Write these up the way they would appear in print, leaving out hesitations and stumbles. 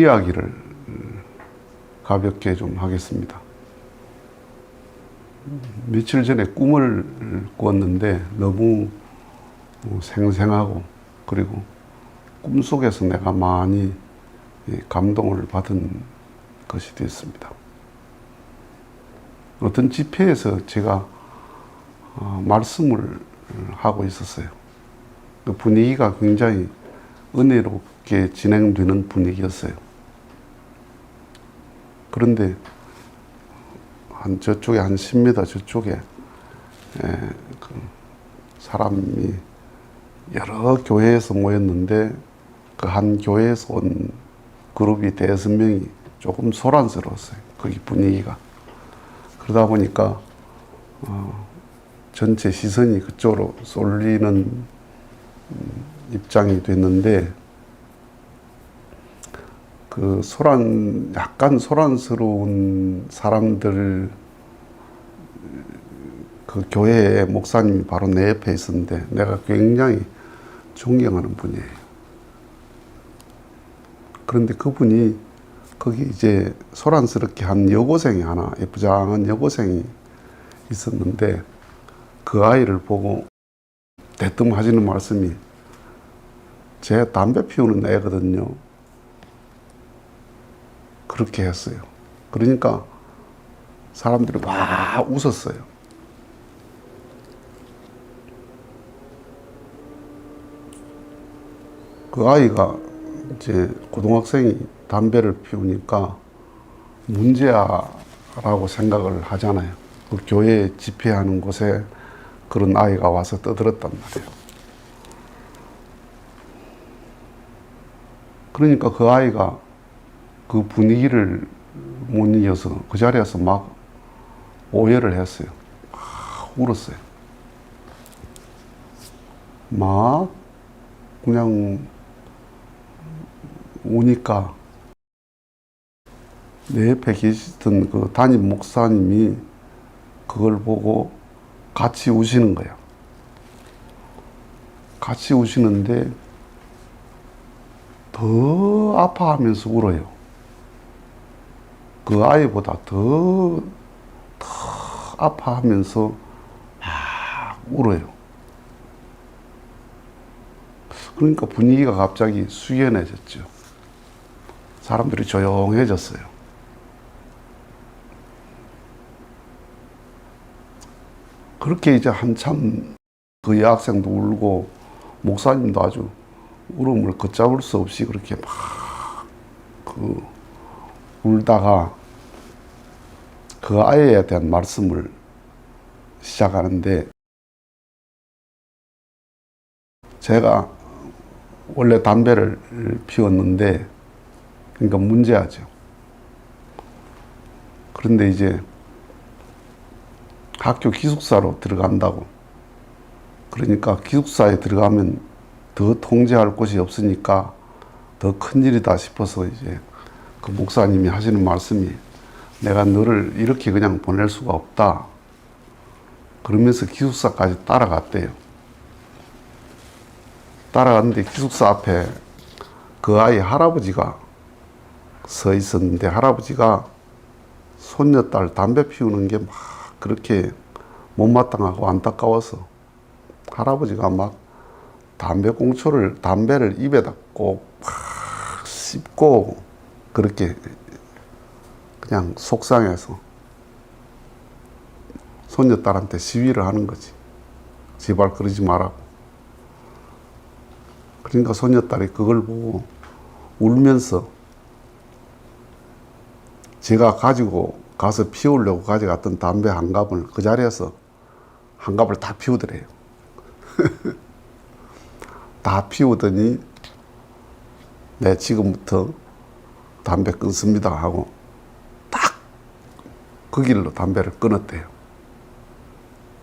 이야기를 가볍게 좀 하겠습니다. 며칠 전에 꿈을 꾸었는데 너무 생생하고, 그리고 꿈속에서 내가 많이 감동을 받은 것이 됐습니다. 어떤 집회에서 제가 말씀을 하고 있었어요. 그 분위기가 굉장히 은혜롭게 진행되는 분위기였어요. 그런데 저쪽에 한 10m 저쪽에 그 사람이 여러 교회에서 모였는데 그 한 교회에서 온 그룹이 5명이 조금 소란스러웠어요. 거기 분위기가. 그러다 보니까 전체 시선이 그쪽으로 쏠리는 입장이 됐는데, 그 약간 소란스러운 사람들, 그 교회의 목사님이 바로 내 옆에 있었는데 내가 굉장히 존경하는 분이에요. 그런데 그분이 거기 이제 소란스럽게 한 여고생이 하나, 예쁘장한 여고생이 있었는데 그 아이를 보고 대뜸 하시는 말씀이, 제 담배 피우는 애거든요. 그렇게 했어요. 그러니까 사람들이 막 웃었어요. 그 아이가 이제 고등학생이 담배를 피우니까 문제야라고 생각을 하잖아요. 그 교회 집회하는 곳에 그런 아이가 와서 떠들었단 말이에요. 그러니까 그 아이가 그 분위기를 못 이겨서 그 자리에서 막 오열을 했어요. 울었어요. 막 그냥 우니까 내 옆에 계시던 그 담임 목사님이 그걸 보고 같이 우시는 거야. 같이 우시는데 더 아파하면서 울어요. 그 아이보다 더 아파하면서 막 울어요. 그러니까 분위기가 갑자기 숙연해졌죠. 사람들이 조용해졌어요. 그렇게 이제 한참 그 여학생도 울고 목사님도 아주 울음을 걷잡을 수 없이 그렇게 막 울다가 그 아이에 대한 말씀을 시작하는데, 제가 원래 담배를 피웠는데, 그러니까 문제하죠. 그런데 이제 학교 기숙사로 들어간다고. 그러니까 기숙사에 들어가면 더 통제할 곳이 없으니까 더 큰일이다 싶어서 이제 그 목사님이 하시는 말씀이, 내가 너를 이렇게 그냥 보낼 수가 없다. 그러면서 기숙사까지 따라갔대요. 따라갔는데 기숙사 앞에 그 아이 할아버지가 서 있었는데, 할아버지가 손녀딸 담배 피우는 게 막 그렇게 못마땅하고 안타까워서 할아버지가 막 담배를 입에다 꼭 막 씹고 그렇게 그냥 속상해서 손녀딸한테 시위를 하는 거지. 제발 그러지 말라고. 그러니까 손녀딸이 그걸 보고 울면서 제가 가지고 가서 피우려고 가져갔던 담배 한 갑을 그 자리에서 한 갑을 다 피우더래요. 다 피우더니, 네, 지금부터 담배 끊습니다 하고 딱 그 길로 담배를 끊었대요.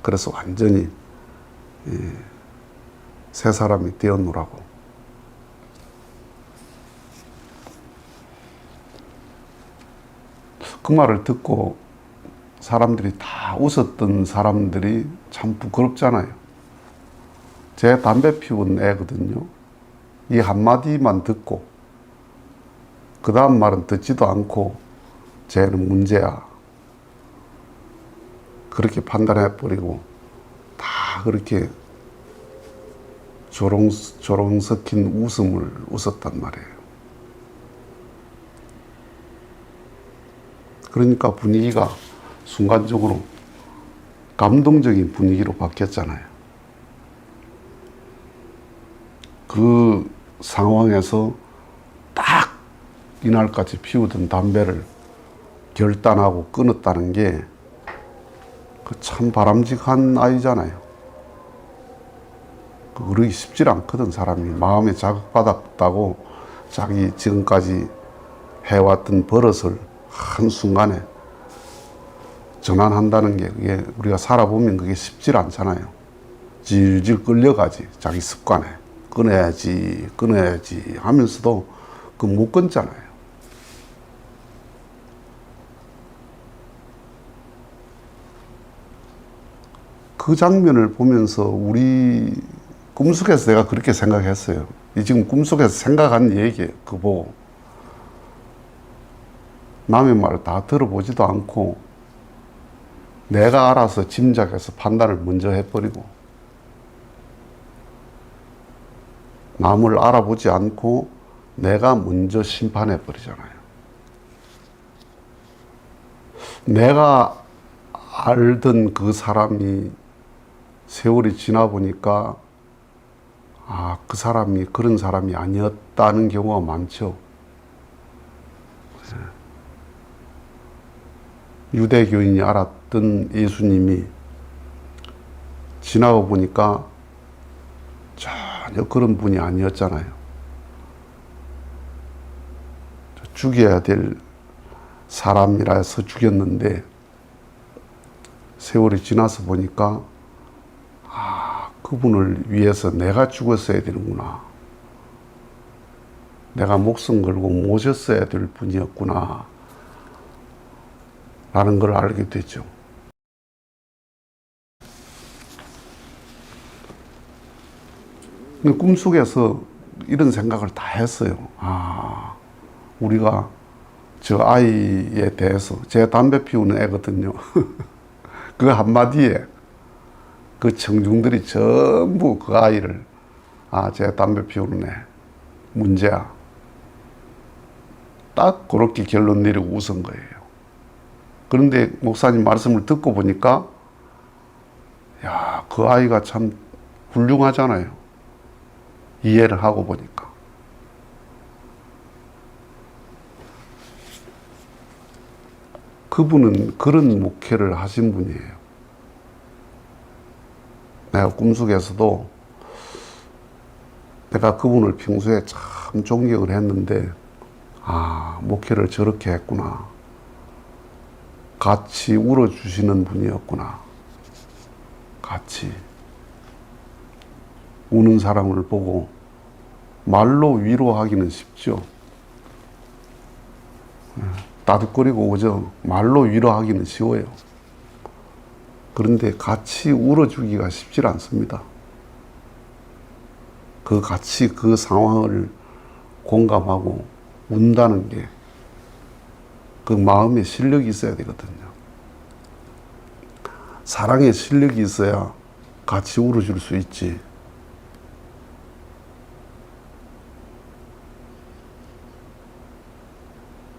그래서 완전히 새 사람이 되었노라고. 그 말을 듣고 사람들이 다 웃었던 사람들이 참 부끄럽잖아요. 제 담배 피운 애거든요. 이 한마디만 듣고 그 다음 말은 듣지도 않고 쟤는 문제야. 그렇게 판단해버리고 다 그렇게 조롱 섞인 웃음을 웃었단 말이에요. 그러니까 분위기가 순간적으로 감동적인 분위기로 바뀌었잖아요. 그 상황에서 딱 이날까지 피우던 담배를 결단하고 끊었다는 게 그 참 바람직한 아이잖아요. 그러기 쉽지 않거든. 사람이 마음에 자극받았다고 자기 지금까지 해왔던 버릇을 한순간에 전환한다는 게, 그게 우리가 살아보면 그게 쉽지 않잖아요. 질질 끌려가지. 자기 습관에 끊어야지 하면서도 그 못 끊잖아요. 그 장면을 보면서 우리 꿈속에서 내가 그렇게 생각했어요. 이 지금 꿈속에서 생각한 얘기예요. 그거 보고. 남의 말을 다 들어보지도 않고 내가 알아서 짐작해서 판단을 먼저 해버리고 남을 알아보지 않고 내가 먼저 심판해버리잖아요. 내가 알던 그 사람이 세월이 지나 보니까 그 사람이 그런 사람이 아니었다는 경우가 많죠. 유대교인이 알았던 예수님이 지나고 보니까 전혀 그런 분이 아니었잖아요. 죽여야 될 사람이라서 죽였는데 세월이 지나서 보니까 그분을 위해서 내가 죽었어야 되는구나. 내가 목숨 걸고 모셨어야 될 분이었구나. 라는 걸 알게 됐죠. 근데 꿈속에서 이런 생각을 다 했어요. 우리가 저 아이에 대해서, 제 담배 피우는 애거든요. 그 한마디에 그 청중들이 전부 그 아이를, 제 담배 피우는 애, 문제야. 딱 그렇게 결론 내리고 웃은 거예요. 그런데 목사님 말씀을 듣고 보니까, 그 아이가 참 훌륭하잖아요. 이해를 하고 보니까. 그분은 그런 목회를 하신 분이에요. 내가 꿈속에서도 내가 그분을 평소에 참 존경을 했는데, 목회를 저렇게 했구나. 같이 울어주시는 분이었구나. 같이. 우는 사람을 보고 말로 위로하기는 쉽죠. 따뜻거리고 오죠. 말로 위로하기는 쉬워요. 그런데 같이 울어주기가 쉽지 않습니다. 같이 그 상황을 공감하고 운다는 게 그 마음에 실력이 있어야 되거든요. 사랑에 실력이 있어야 같이 울어줄 수 있지.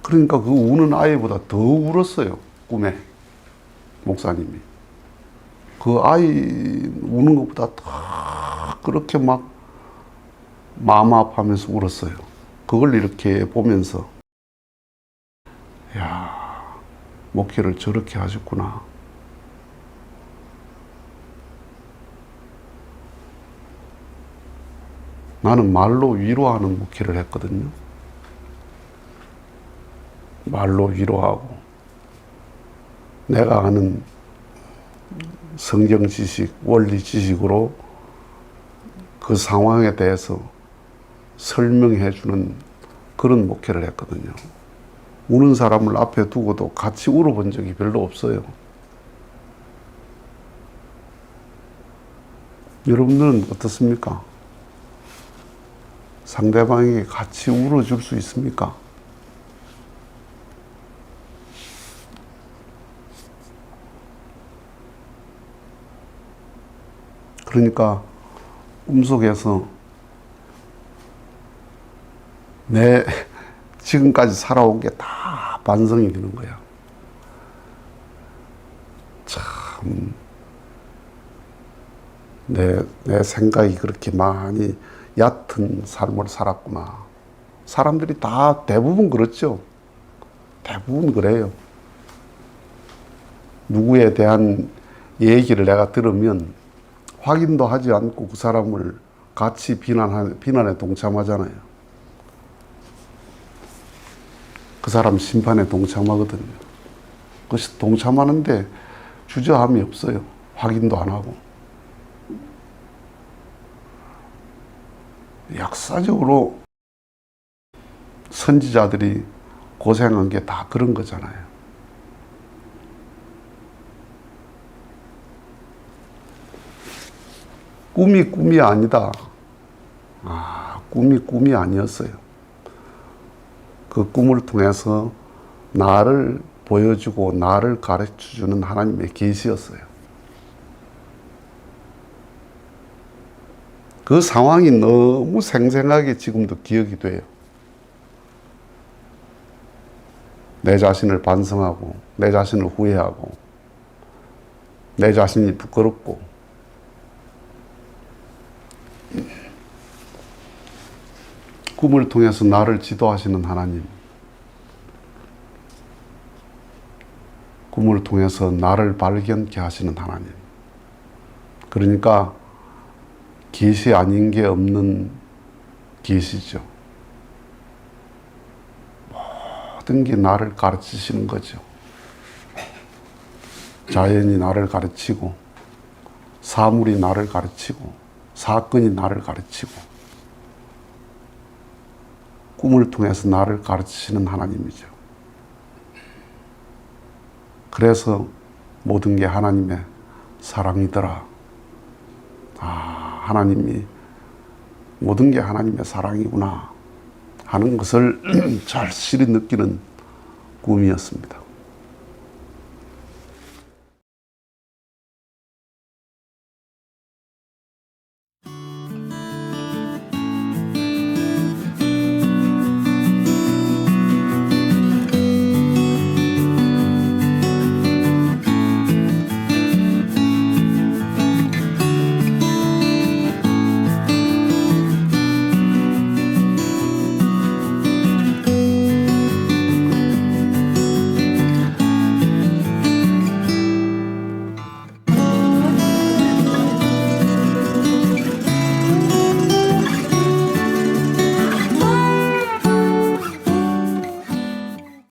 그러니까 그 우는 아이보다 더 울었어요. 꿈에 목사님이. 그 아이 우는 것보다 더 그렇게 막 마음 아파하면서 울었어요. 그걸 이렇게 보면서, 목회를 저렇게 하셨구나. 나는 말로 위로하는 목회를 했거든요. 말로 위로하고, 내가 아는 성경 지식, 원리 지식으로 그 상황에 대해서 설명해 주는 그런 목회를 했거든요. 우는 사람을 앞에 두고도 같이 울어본 적이 별로 없어요. 여러분들은 어떻습니까? 상대방에게 같이 울어줄 수 있습니까? 그러니까 꿈속에서 내 지금까지 살아온 게 다 반성이 되는 거야. 참, 내 생각이 그렇게 많이 얕은 삶을 살았구나. 사람들이 다 대부분 그렇죠. 대부분 그래요. 누구에 대한 얘기를 내가 들으면 확인도 하지 않고 그 사람을 같이 비난에 동참하잖아요. 그 사람 심판에 동참하거든요. 그것이 동참하는데 주저함이 없어요. 확인도 안 하고. 역사적으로 선지자들이 고생한 게 다 그런 거잖아요. 꿈이 아니다. 꿈이 아니었어요. 그 꿈을 통해서 나를 보여주고 나를 가르쳐주는 하나님의 계시였어요. 그 상황이 너무 생생하게 지금도 기억이 돼요. 내 자신을 반성하고, 내 자신을 후회하고, 내 자신이 부끄럽고, 꿈을 통해서 나를 지도하시는 하나님, 꿈을 통해서 나를 발견케 하시는 하나님. 그러니까 계시 아닌 게 없는 계시죠. 모든 게 나를 가르치시는 거죠. 자연이 나를 가르치고, 사물이 나를 가르치고, 사건이 나를 가르치고, 꿈을 통해서 나를 가르치시는 하나님이죠. 그래서 모든 게 하나님의 사랑이더라. 하나님이 모든 게 하나님의 사랑이구나 하는 것을 절실히 느끼는 꿈이었습니다.